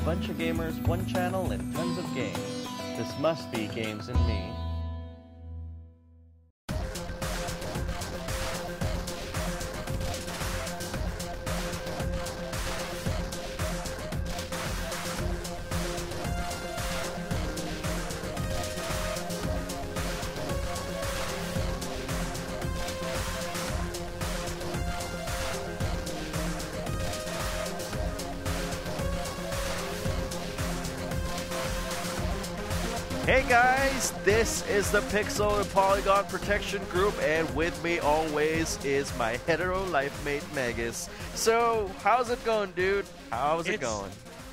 bunch of gamers, one channel, and tons of games. This must be Games and Me. Hey guys, this is the Pixel and Polygon Protection Group, and with me always is my hetero life mate Magus. So, how's it going, dude? How's it going?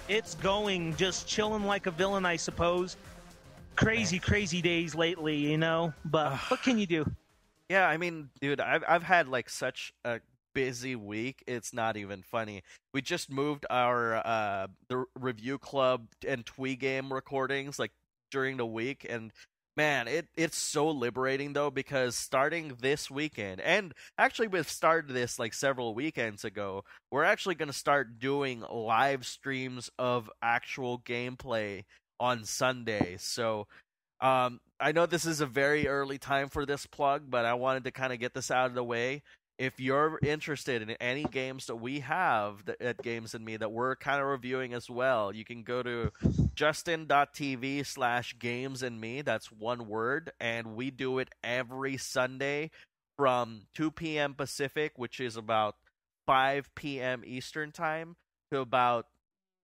It's going, just chilling like a villain, I suppose. Crazy days lately, you know, but what can you do? Yeah, I mean, dude, I've had like such a busy week. It's not even funny. We just moved our the review club and Twee game recordings like during the week, and man, it's so liberating though, because starting this weekend, and actually we've started this like several weekends ago, we're actually going to start doing live streams of actual gameplay on Sundays. So I know this is a very early time for this plug, but I wanted to kind of get this out of the way. If you're interested in any games that we have at Games and Me that we're kind of reviewing as well, you can go to justin.tv/gamesandme. That's one word. And we do it every Sunday from 2 p.m. Pacific, which is about 5 p.m. Eastern time, to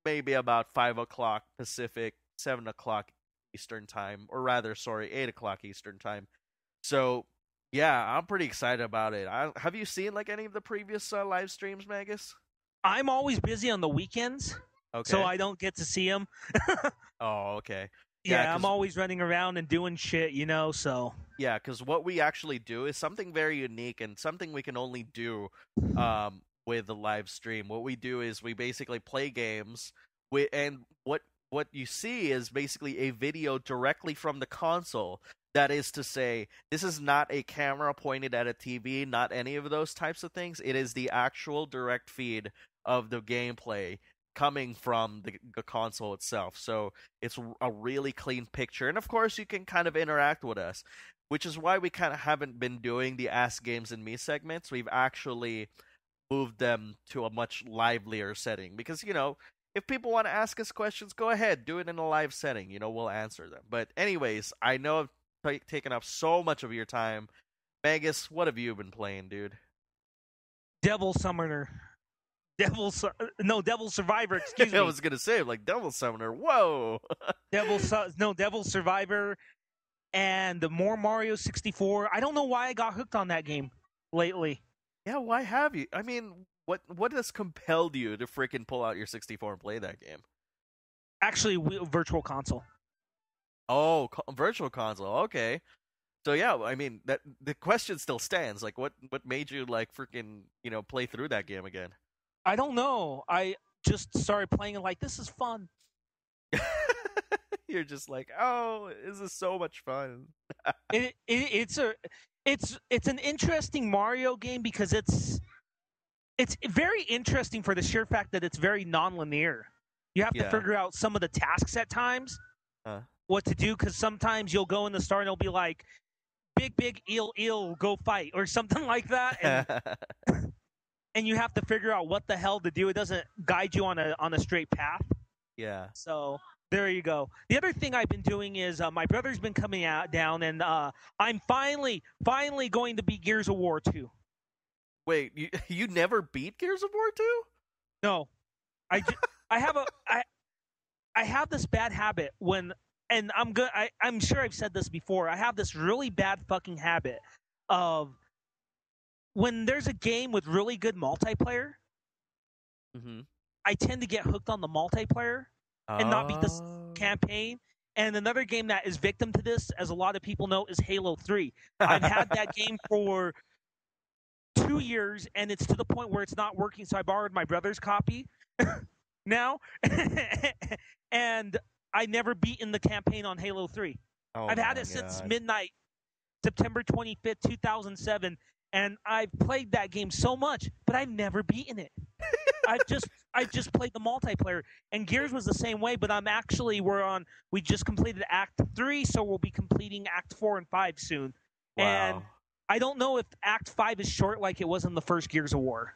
maybe about 5 o'clock Pacific, 7 o'clock Eastern time, or rather, 8 o'clock Eastern time. So, yeah, I'm pretty excited about it. Have you seen like any of the previous live streams, Magus? I'm always busy on the weekends, so I don't get to see them. Oh, okay. Yeah, I'm always running around and doing shit, you know, so. Yeah, because what we actually do is something very unique and something we can only do with the live stream. What we do is we basically play games, and what you see is basically a video directly from the console. That is to say, this is not a camera pointed at a TV, not any of those types of things. It is the actual direct feed of the gameplay coming from the console itself. So it's a really clean picture. And of course, you can kind of interact with us, which is why we kind of haven't been doing the Ask Games and Me segments. We've actually moved them to a much livelier setting because, you know, if people want to ask us questions, go ahead, do it in a live setting. You know, we'll answer them. But anyways, I know I've taken up so much of your time. Magus, what have you been playing, dude? Devil Survivor, excuse me. I was gonna say, like, Devil Summoner, whoa! Devil Survivor, and the more Mario 64. I don't know why I got hooked on that game lately. Yeah, why have you? I mean, what has compelled you to freaking pull out your 64 and play that game? Actually, Virtual Console. Oh, Virtual Console. Okay. So yeah, I mean, that the question still stands. Like, what made you like freaking, you know, play through that game again? I don't know. I just started playing it like, this is fun. You're just like, oh, this is so much fun. It's an interesting Mario game because it's very interesting for the sheer fact that it's very non-linear. You have to figure out some of the tasks at times. What to do, because sometimes you'll go in the start and it'll be like, big eel, go fight, or something like that, and, and you have to figure out what the hell to do. It doesn't guide you on a straight path. Yeah. So there you go. The other thing I've been doing is my brother's been coming down, and I'm finally going to beat Gears of War 2. Wait, you never beat Gears of War 2? No, I have this bad habit when. And I'm sure I've said this before. I have this really bad fucking habit of when there's a game with really good multiplayer, I tend to get hooked on the multiplayer and not beat this campaign. And another game that is victim to this, as a lot of people know, is Halo 3. I've had that game for 2 years, and it's to the point where it's not working, so I borrowed my brother's copy now. And I never beaten the campaign on Halo 3. I've had it since midnight, September 25th, 2007, and I've played that game so much, but I've never beaten it. I just played the multiplayer, and Gears was the same way. But we just completed Act 3, so we'll be completing Act 4 and 5 soon. Wow. And I don't know if Act 5 is short like it was in the first Gears of War.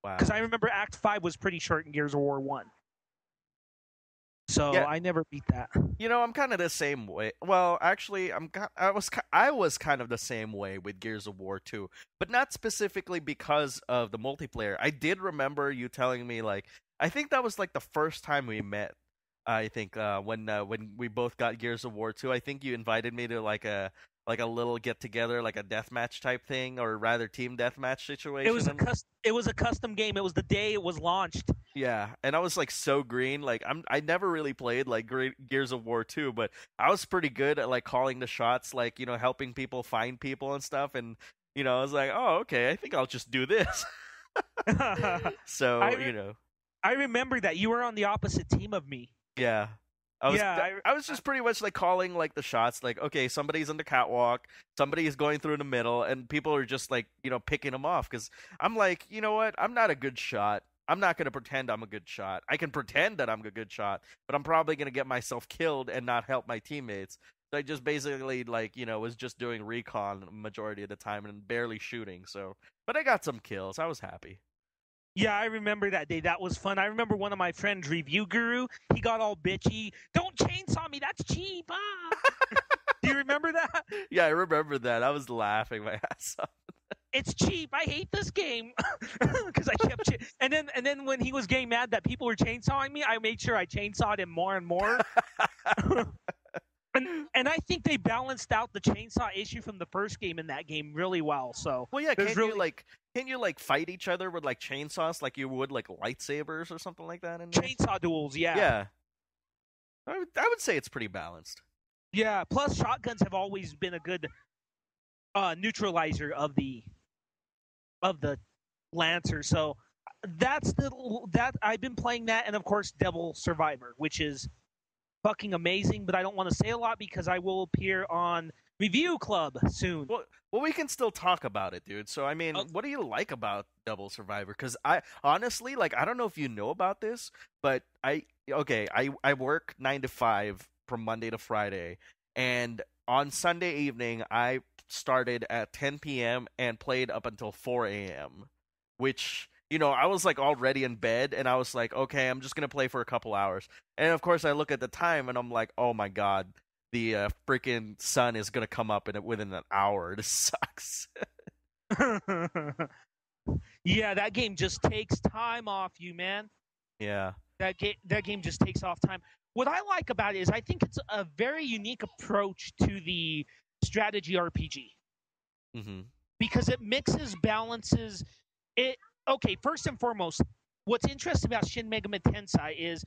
Wow. Because I remember Act 5 was pretty short in Gears of War 1. So Yeah. I never beat that. I'm kind of the same way. Well, actually, I was kind of the same way with Gears of War 2, but not specifically because of the multiplayer. I did remember you telling me, like, I think that was like the first time we met. I think when we both got Gears of War 2, I think you invited me to like a little get together, like a deathmatch type thing, or rather team deathmatch situation. It was a custom game. It was the day it was launched. Yeah, and I was like so green. Like I never really played like Gears of War 2, but I was pretty good at like calling the shots, like helping people find people and stuff. And I was like, oh, okay, I think I'll just do this. So I remember that you were on the opposite team of me. Yeah. I was just pretty much like calling like the shots, like, okay, somebody's on the catwalk, somebody is going through the middle, and people are just like, picking them off. Because I'm like, you know what? I'm not a good shot. I'm not going to pretend I'm a good shot. I can pretend that I'm a good shot, but I'm probably going to get myself killed and not help my teammates. So I just basically like, was just doing recon majority of the time and barely shooting. So, but I got some kills. I was happy. Yeah, I remember that day. That was fun. I remember one of my friends, Review Guru, he got all bitchy. Don't chainsaw me. That's cheap. Ah. Do you remember that? Yeah, I remember that. I was laughing my ass off. It's cheap. I hate this game because I kept and then when he was getting mad that people were chainsawing me, I made sure I chainsawed him more and more. And I think they balanced out the chainsaw issue from the first game in that game really well. So well, yeah, can you fight each other with like chainsaws like you would like lightsabers or something like that in there? Chainsaw duels, yeah. Yeah. I would say it's pretty balanced. Yeah, plus shotguns have always been a good neutralizer of the Lancer. So that I've been playing that, and of course Devil Survivor, which is fucking amazing, but I don't want to say a lot because I will appear on Review Club soon. Well, we can still talk about it, dude. So, I mean, what do you like about Devil Survivor? Because I honestly, like, I don't know if you know about this, but I work 9 to 5 from Monday to Friday, and on Sunday evening, I started at 10 p.m. and played up until 4 a.m., which... I was like already in bed, and I was like, okay, I'm just gonna play for a couple hours. And of course, I look at the time, and I'm like, oh my god, the freaking sun is gonna come up within an hour. This sucks. Yeah, that game just takes time off you, man. Yeah. That game just takes off time. What I like about it is I think it's a very unique approach to the strategy RPG. Mm-hmm. Because it balances it. Okay, first and foremost, what's interesting about Shin Megami Tensei is,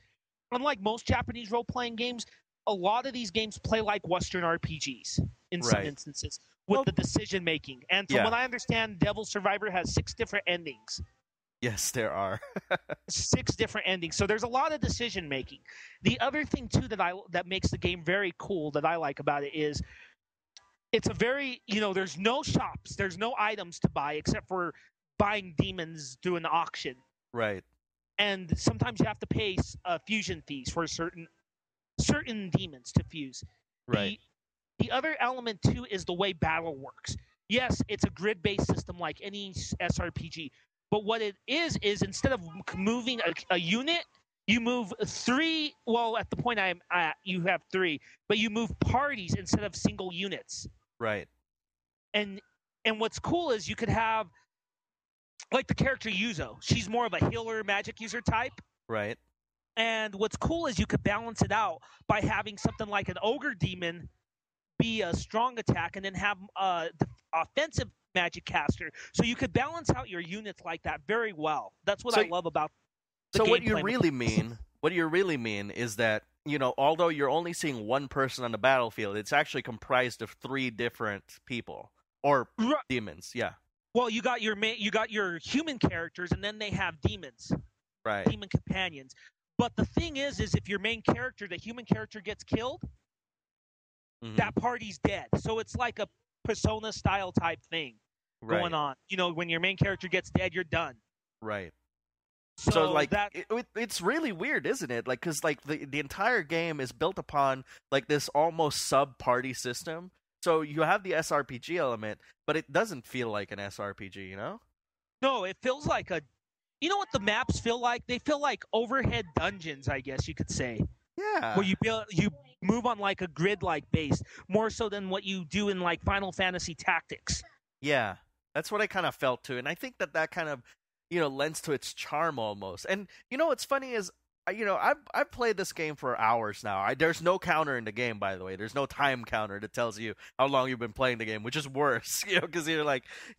unlike most Japanese role-playing games, a lot of these games play like Western RPGs in some instances with the decision-making. And from what I understand, Devil Survivor has 6 different endings. Yes, there are. 6 different endings. So there's a lot of decision-making. The other thing, too, that makes the game very cool that I like about it is it's a very, there's no shops, there's no items to buy except for buying demons through an auction. Right. And sometimes you have to pay fusion fees for certain demons to fuse. Right. The other element, too, is the way battle works. Yes, it's a grid-based system like any SRPG. But what it is instead of moving a unit, you move 3. Well, at the point I'm at, you have 3. But you move parties instead of single units. Right. And what's cool is you could have, like the character Yuzo, she's more of a healer magic user type. Right. And what's cool is you could balance it out by having something like an ogre demon be a strong attack and then have the offensive magic caster. So you could balance out your units like that very well. That's what I love about the So what you really mean is that, although you're only seeing one person on the battlefield, it's actually comprised of 3 different people or demons. Yeah. Well, you got your human characters, and then they have demons, right? Demon companions. But the thing is if your main character, the human character, gets killed, that party's dead. So it's like a Persona style type thing going on. When your main character gets dead, you're done. Right. So like that it's really weird, isn't it? Like because like the entire game is built upon like this almost sub party system. So you have the SRPG element, but it doesn't feel like an SRPG, you know? no, it feels like a. You know what the maps feel like? They feel like overhead dungeons, I guess you could say, Yeah. where you move on like a grid-like base, more so than what you do in like Final Fantasy Tactics. Yeah, that's what I kind of felt too, and I think that kind of lends to its charm almost. And what's funny is I've played this game for hours now. There's no counter in the game, by the way. There's no time counter that tells you how long you've been playing the game, which is worse, because you're like